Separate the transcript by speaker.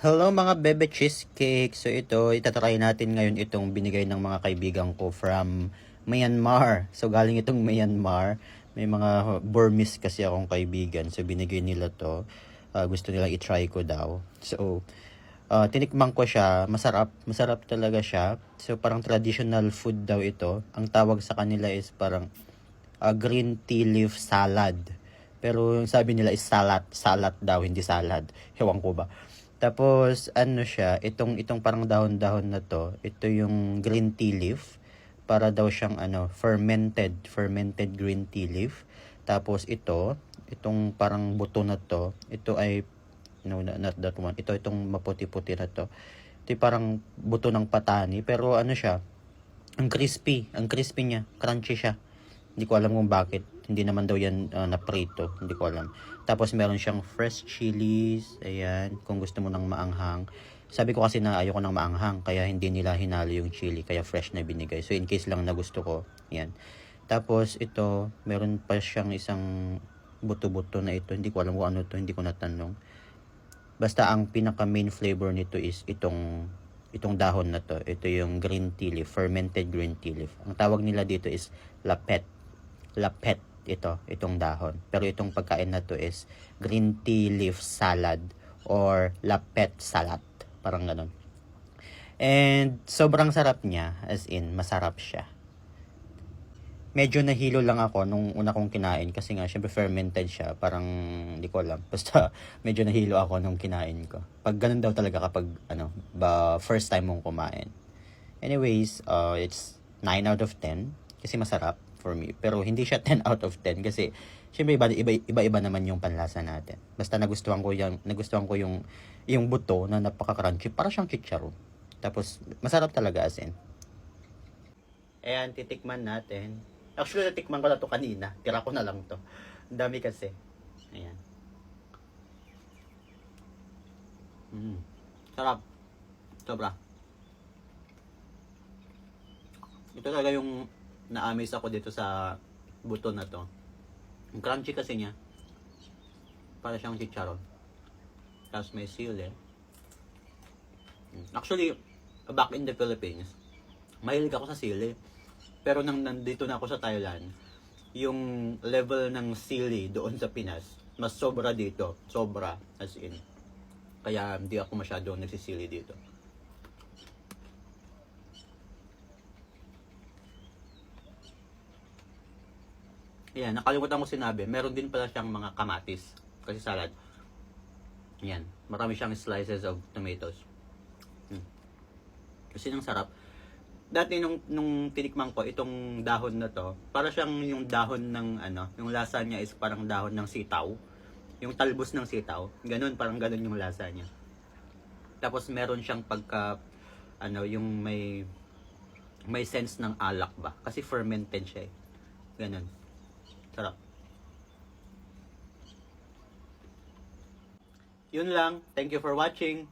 Speaker 1: Hello mga bebe cheesecake. So ito, itatry natin ngayon itong binigay ng mga kaibigan ko from Myanmar. So galing itong Myanmar. May mga Burmese kasi akong kaibigan. So binigay nila to. Gusto nilang i-try ko daw. So tinikman ko siya. Masarap. Masarap talaga siya. So parang traditional food daw ito. Ang tawag sa kanila is parang green tea leaf salad. Pero yung sabi nila is salad. Salad daw, hindi salad. Hewan ko ba. Tapos ano siya, itong parang dahon-dahon na to, ito yung green tea leaf. Para daw siyang fermented green tea leaf. Tapos itong parang buto na to, ito ay no, not that one. Itong maputi-puti na to. Ito yung parang buto ng patani, pero ano siya, ang crispy niya, crunchy siya. Hindi ko alam kung bakit. Hindi naman daw yan naprito. Hindi ko alam. Tapos meron siyang fresh chilies. Ayan. Kung gusto mo ng maanghang. Sabi ko kasi na ayoko ng maanghang. Kaya hindi nila hinalo yung chili. Kaya fresh na binigay. So in case lang na gusto ko. Ayan. Tapos ito. Meron pa siyang isang buto-buto na ito. Hindi ko alam kung ano to. Hindi ko natanong. Basta ang pinaka main flavor nito is itong dahon na to. Ito yung green tea leaf. Fermented green tea leaf. Ang tawag nila dito is lapet. Lapet itong dahon. Pero itong pagkain na to is green tea leaf salad or lapet salad. Parang ganun. And sobrang sarap niya, as in masarap siya. Medyo nahilo lang ako nung una kong kinain kasi nga syempre fermented siya, parang hindi ko alam. Basta medyo nahilo ako nung kinain ko. Pag ganun daw talaga kapag first time mong kumain. Anyways, it's 9 out of 10 kasi masarap for me. Pero hindi siya 10 out of 10 kasi syempre iba-iba naman yung panlasa natin. Basta nagustuhan ko yung buto na napaka-crunchy, para siyang chicharon. Tapos masarap talaga as in. Ayan, titikman natin. Actually, natikman ko na to kanina. Tira ko na lang to. Ang dami kasi. Ayan. Sarap. Sobra. Ito talaga yung na-amaze ako dito sa buto na to. Ang crunchy kasi niya. Para siyang chicharon. Tapos may sili. Actually, back in the Philippines, mahilig ako sa sili. Pero nang nandito na ako sa Thailand, yung level ng sili doon sa Pinas, mas sobra dito. Sobra, as in. Kaya hindi ako masyadong nagsisili dito. Ayan, nakalimutan ko sinabi, meron din pala siyang mga kamatis. Kasi salad. Ayan, marami siyang slices of tomatoes. Kasi nang sarap. Dati nung tinikman ko itong dahon na to, para siyang yung dahon ng yung lasa niya is parang dahon ng sitaw. Yung talbos ng sitaw, parang ganun yung lasa niya. Tapos meron siyang yung may sense ng alak ba? Kasi fermented siya eh. Ganun. Sarap. Yun lang. Thank you for watching.